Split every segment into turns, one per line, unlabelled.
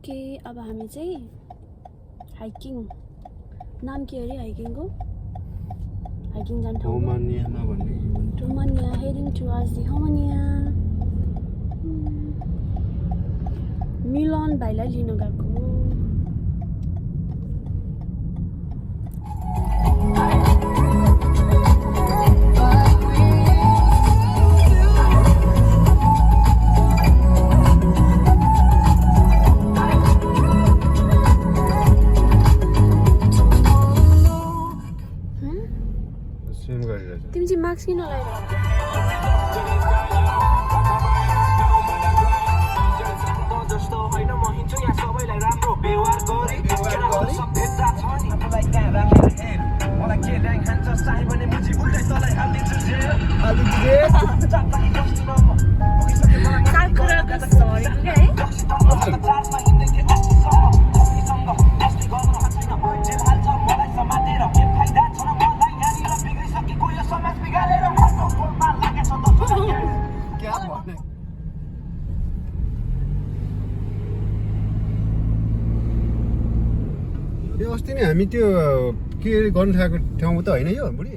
Okay अब हामी चाहिँ हाइकिङ नाम के अरे हाइकिङको हाइकिङ जान ठाउँ
होमानियामा भन्ने
Romania heading towards the Romania मिलन भाइलाई लिन गएको तिमी चाहिँ मास्क किन लगाएर
यो अस्ति नै हामी त्यो के गर्न थालेको ठाउँ त होइन यो बुढी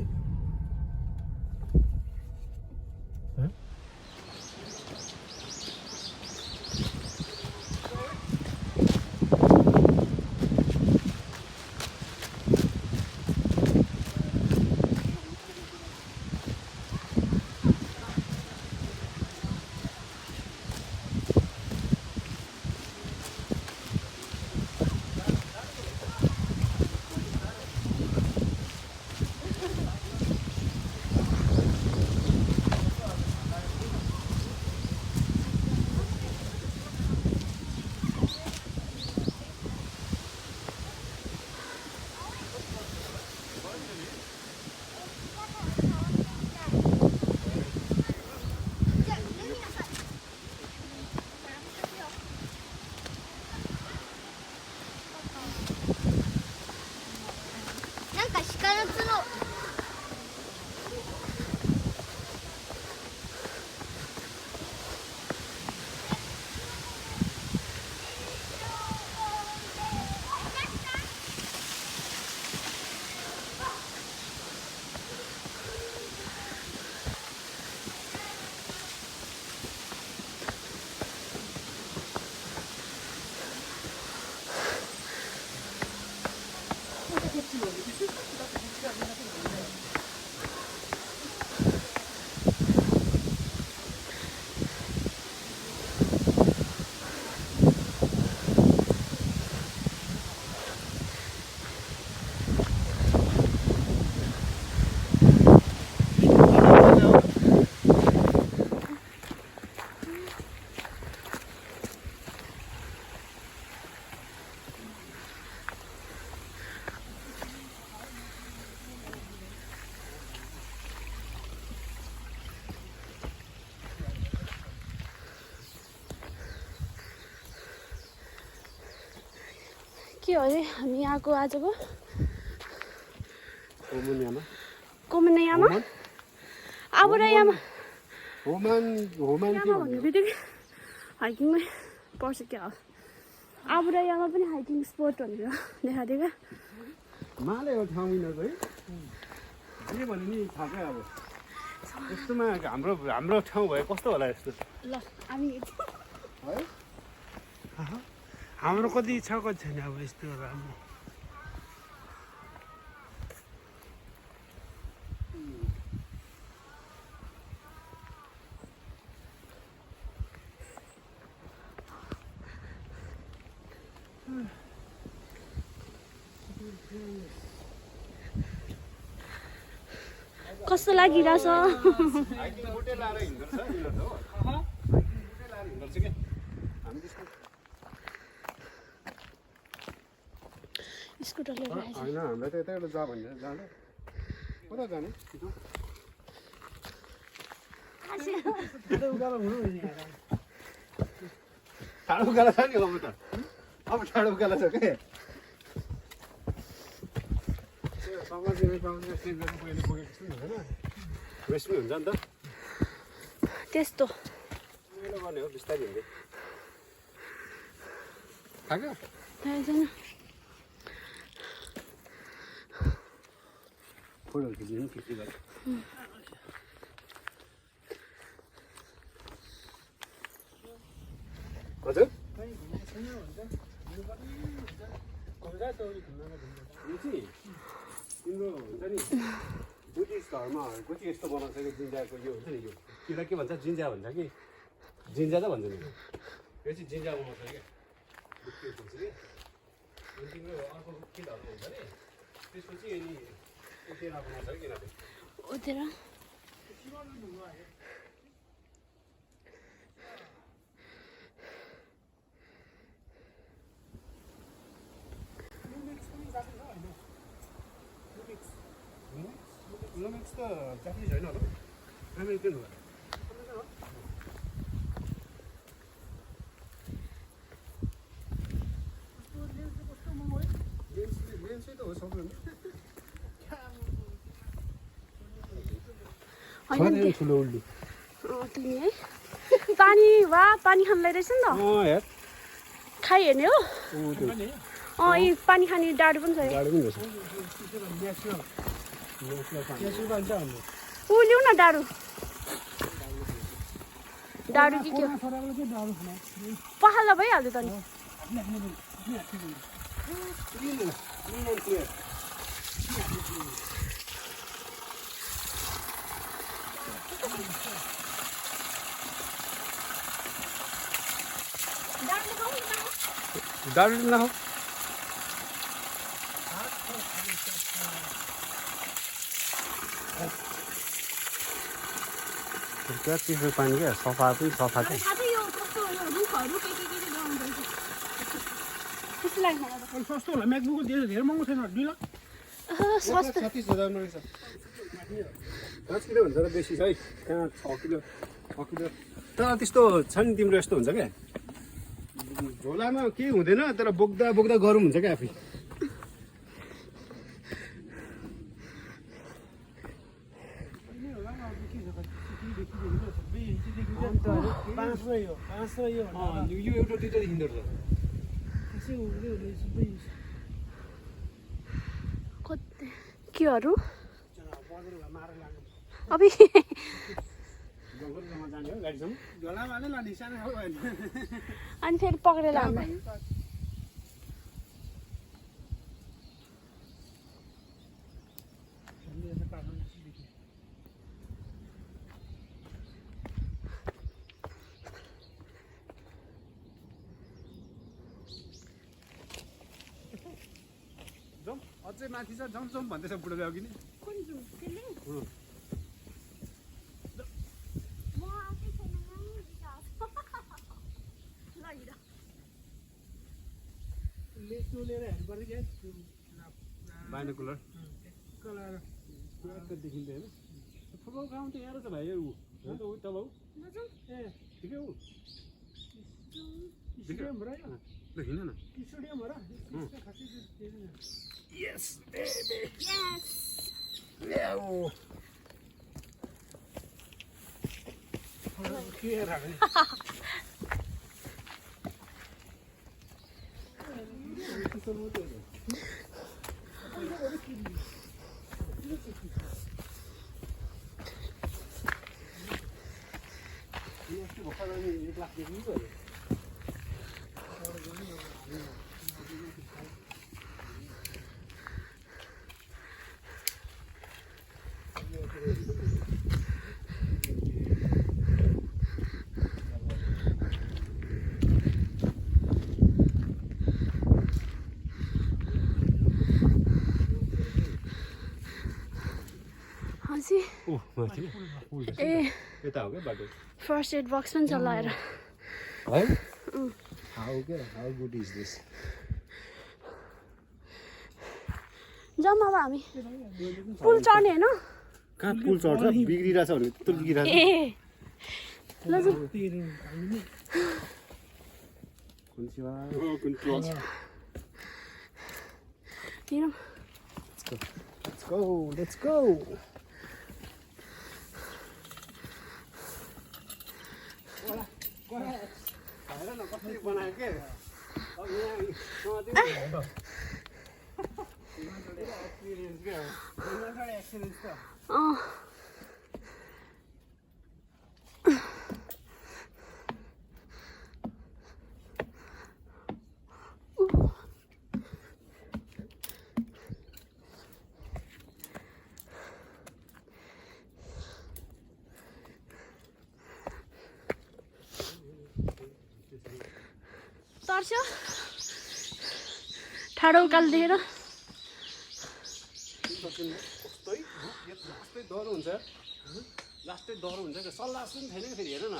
के हो अरे हामी आएको आजको
होमानियामा
आबुरायामा
होमान के
भन्ने बित्तिकै हाइकिङमै पर्छ क्या हो आबुरायामा पनि हाइकिङ स्पोट भनेर देखादिएको
माले हो ठाउँ यिनीहरूको है के भन्ने नि थाहा क्या अब यस्तोमा हाम्रो ठाउँ भए कस्तो होला यस्तो
ल हामी
है हाम्रो कति छ कति छैन अब यस्तो राम्रो
कस्तो लागिरहेछ स्कुटर लिएर आएछ
हैन हामीलाई त यतैबाट जा भनेर जाने कता जाने ठाडो उकालो छ नि अब ठाडो उकालो छ के समाजमा पाउने स्टेज गर्न पहिले पुगेको छु हैन वेस्ट हुन्छ नि त
त्यस्तो
मैले गर्ने हो बिस्तारै हिँड्दै खाएको
थाहा छैन
फोटो खिच्नु नि खिच्नु गर्छ हजुर तिम्रो हुन्छ नि बुद्धिस्ट धर्महरूको चाहिँ यस्तो बनाउँछ कि जिन्जाको यो हुन्छ नि यो त्यसलाई के भन्छ जिन्जा भन्छ कि जिन्जा त भन्छ नि यो चाहिँ जिन्जा बनाउँछ क्या त्यो हुन्छ कि अनि तिम्रो अर्को के धर्म हुन्छ नि त्यसको चाहिँ अनि उतेरा बनाउँछ कि किनभने
उतेरा
लुमेक्स त जापानिज होइन होला अमेरिकन होला लेन्सै त हो सबैभन्दा
होइन
ठुलो उल्लु
तिमी है पानी वा पानी खान ल्याइरहेछ नि त
हेर
खाइहेर्ने हो यी पानी खाने डाडु पनि छ
गाडी पनि रहेछ
ऊ ल्याउ न डाडु डाडु कि के पखाल्दा भइहाल्यो त नि
डाडु न हो क्या चिसो पानी क्या सफा पनि सफा छ
सस्तो होला म्याकबुकको धेरै महँगो छैन 2 लाख
36,000 रहेछ 5 किलो हुन्छ र बेसी छ है कहाँ 6 किलो तर त्यस्तो छ नि तिम्रो यस्तो हुन्छ क्या झोलामा केही हुँदैन तर बोक्दा बोक्दा गरौँ हुन्छ क्या आफै यो एउटा दुईटा देखिँदो रहेछ
केहरू अब
जाने हो गाडीसम्म
झोलामा नै लाने सानो खालको होइन
अनि फेरि पक्रेर हाल्नु
जाउँ अझै माथि छ जाउँ जाउँ भन्दैछ बुढो अघि नै
कुन जाउँ त्यसले
लिएर हेर्नुपर्छ क्या
बाइनोकुलर
कलर
देखिँदै होइन फुकुओका गाउँ त यहाँ रहेछ भाइ ऊ हो त ऊ तल हौ
ए
ठिकै हो
स्टेडियम हो र यो
ल हिँड न
स्टेडियम हो र
यस
यस
ल्याऊ
के राख्ने
ओह माथि
ए
यता हो क्या बाटो
फर्स्ट एड बक्स पनि चलाएर
है हाउ गुड इज दिस
जाउँ अब हामी पुल चढ्ने होइन
कहाँ पुल चढ्छ बिग्रिरहेछ भने त्यत्रो बिग्रिरहेछ
ए ल जाउँ हेरौँ
Let's go.
तर्स्यो ठाडो उकालो देखेर
कस्तै डह्रो हुन्छ लास्टै डह्रो हुन्छ कि सल्लाह पनि छैन कि फेरि हेर न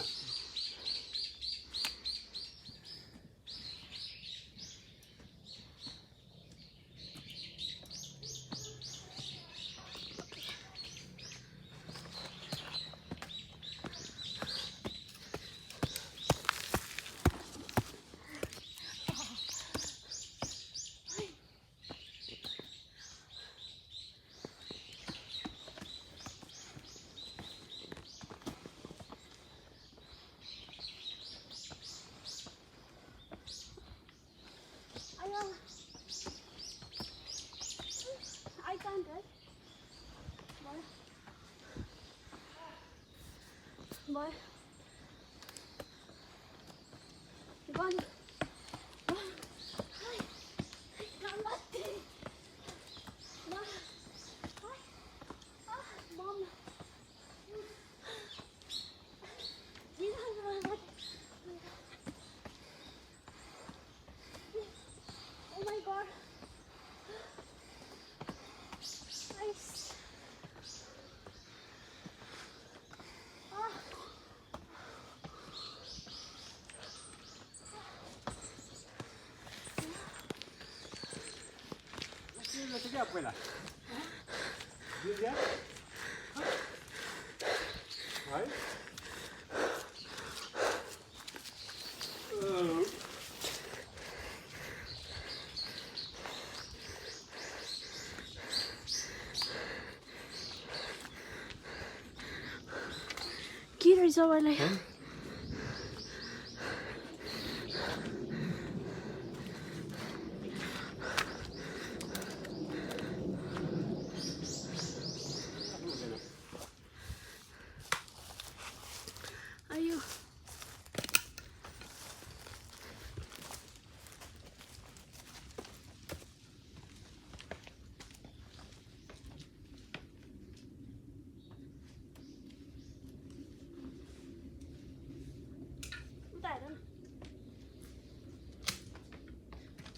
I can't, right? Boy. One. Mom. Oh my god. Nice.
क्या पहिला जिन्जा है
के रहेछ मलाई आयो उता हेर न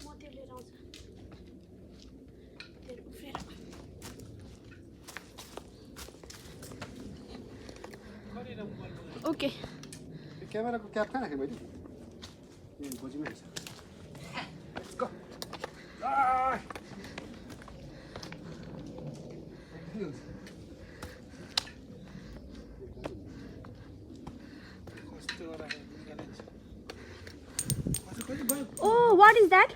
म त्यो लिएर आउँछु त्यो उफ्रेर ओके
क्यामेराको क्याप कहाँ राखेँ मैले ए गोजीमै रहेछ let's go
Oh, what is that?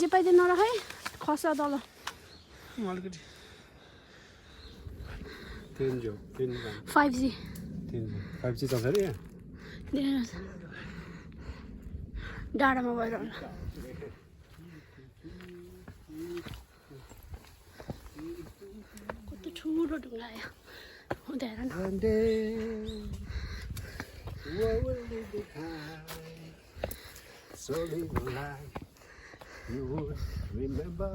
जे पाइदिन नराख है खसा तल
अलिकति
5G
5G चल्छ अरे यहाँ
देखेर डाँडामा गएर होला कस्तो ठुलो ढुङ्गा आयो हुँदै हेर न
One day, what will be behind? So live a life you would remember.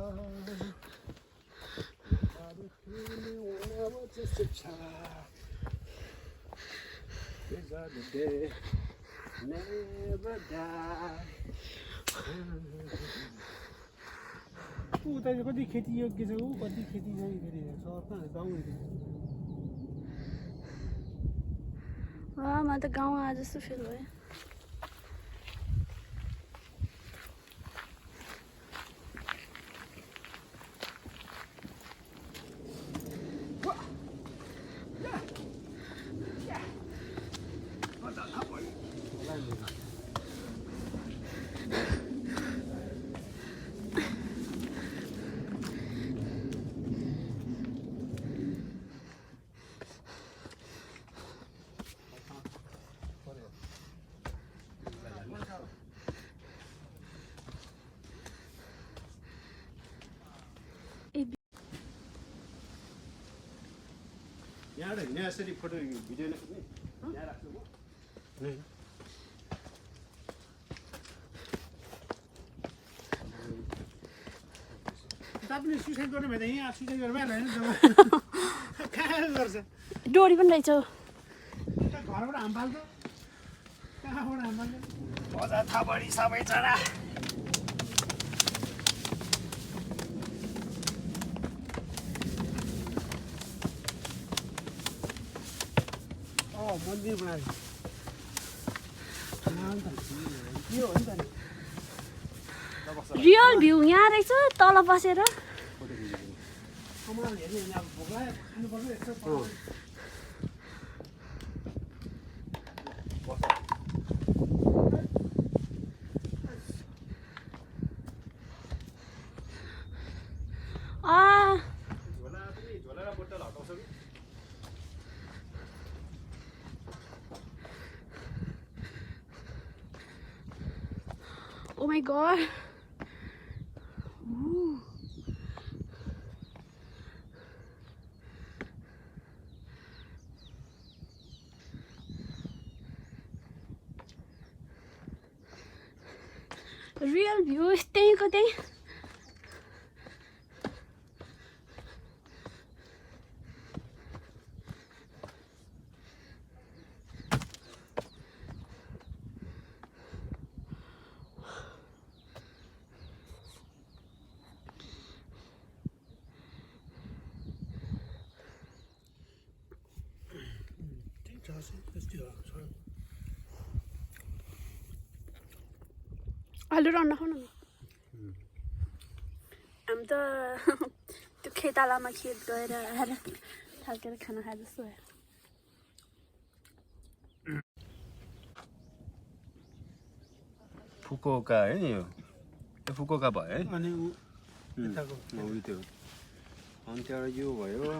Father told me when I was just a child. These are the days never die.
उता चाहिँ कति खेती योग्य छ ऊ कति खेती चाहिँ फेरि सहरमा गाउँ
म त गाउँ आए जस्तो फिल भयो
यहाँबाट हिँड्ने यसरी फोटो भिडियो नै यहाँ राख्छु म
तपाईँले सुसाइड गर्नु भयो त यहाँ सुसाइड गर्नु भएन कहाँ गर्छ
डोरी पनि रहेछ
घरबाट हाम फाल्छ कहाँबाट हाम फाल्छ
बजार थापडी सबै चरा
मन्दिर बनाएको के हो नि त
रियल भ्यू यहाँ रहेछ तल बसेर
कमाल हेर्ने अब भोक लाग्यो खानुपर्छ यस्तो
झोला र बोतल हटाउँछ कि
Oh my god. Ooh. Real view त्यहीँको त्यही आलु र अन्डा खाउँ न हामी त त्यो खेतालामा खेत गएर आएर थाकेर खाना खाए जस्तो भयो
फुकुओका है नि यो फुकुओका भयो है
अनि यताको
त्यो अनि त्यहाँबाट यो भयो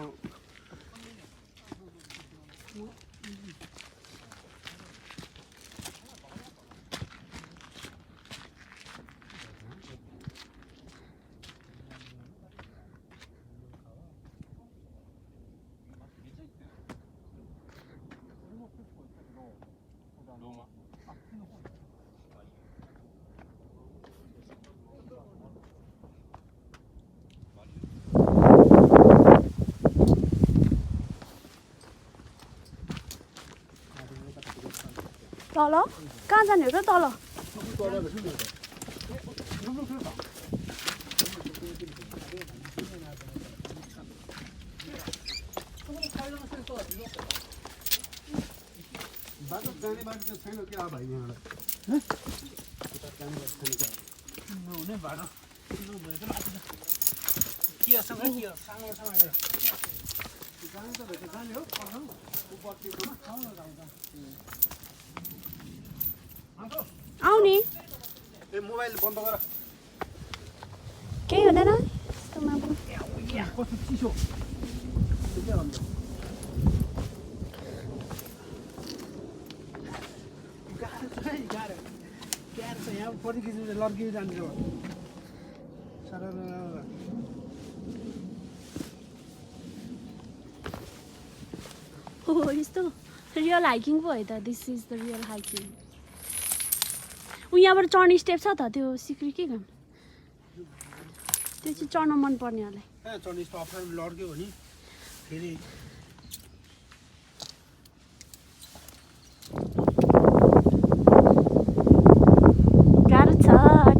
तल कहाँ जाने हो त तल
बाटो जाने बाटो त छैन क्या भाइ यहाँबाट
नहुने बाटो नभए त बाटो के सँग के सानो जाने त भेट जाने हो
आउने
ए मोबाइल बन्द गर
केही हुँदैन
कस्तो चिसो गाह्रो छ यहाँ परि लड्किएर जान्छ
हो यस्तो रियल हाइकिङ पो है त this is the real hiking यहाँबाट चढ्ने स्टेप छ त त्यो सिक्री के काम त्यो चाहिँ चढ्न मन पर्नेहरूलाई
चढ्ने यस्तो अप्ठ्यारो लड्क्यो भने फेरि
गाह्रो छ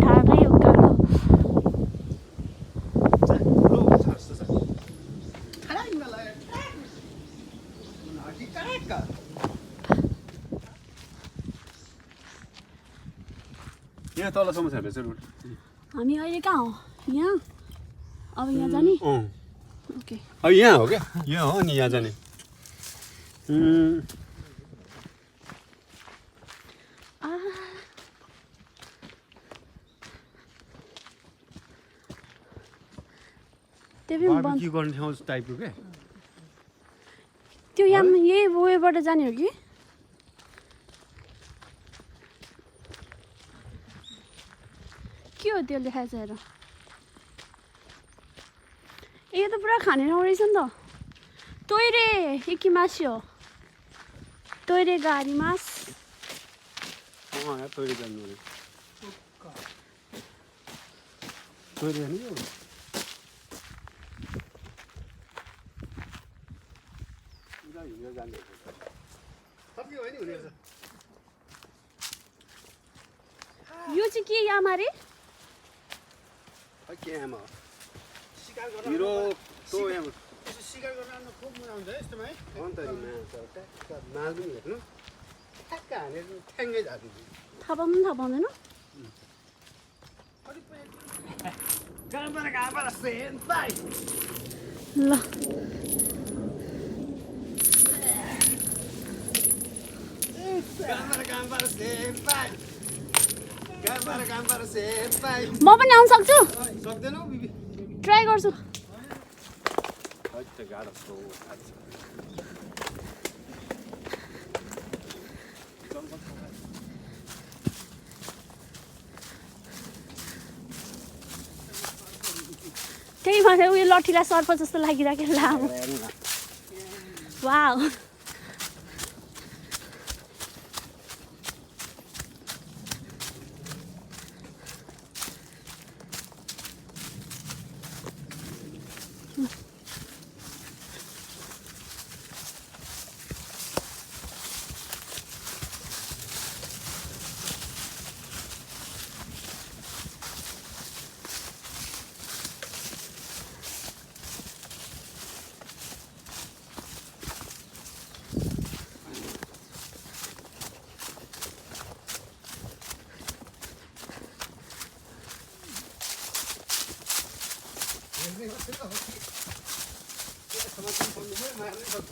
ठाडै उकालो
यहाँ तलसम्म छ रहेछ रुट
हामी अहिले कहाँ हो यहाँ अब यहाँ जाने ओके
यहाँ हो क्या यहाँ हो नि यहाँ जाने बारबेक्यु गर्ने ठाउँ टाइपको क्या
त्यो यहाँ यही वेबाट जाने हो कि के हो त्यो लेखाएको छ हेर ए यो त पुरा खाने ठाउँ रहेछ नि त トイレ行きましょう。トイレがあります。
야 토이레 잡는 거.
그러니까.
토이레 하는 거. 이거 이거 안 돼. 갑자기 왜 이러서?
यो चाहिँ के यामारे?
के म
시간 걸어.
유로 또 해.
그래서 시간 걸어 놓고 보면 안 돼? 스마이?
원터리면 저때 나중에 응? 택가 안 해도 탱게 잡지.
타보면
어디 보내? 가봐라 센파이.
ल
가봐라 센파이. 가봐라 센파이.
म पनि आउन सक्छु?
सक्दैनौ बिबी?
ट्राई गर्छु।
हट गाह्रो छ
त्यही भनेर उयो लट्ठीलाई सर्प जस्तो लागिराख्यो लामो। वाउ
समाचार पढ्नु भयो मार्नै सक्छ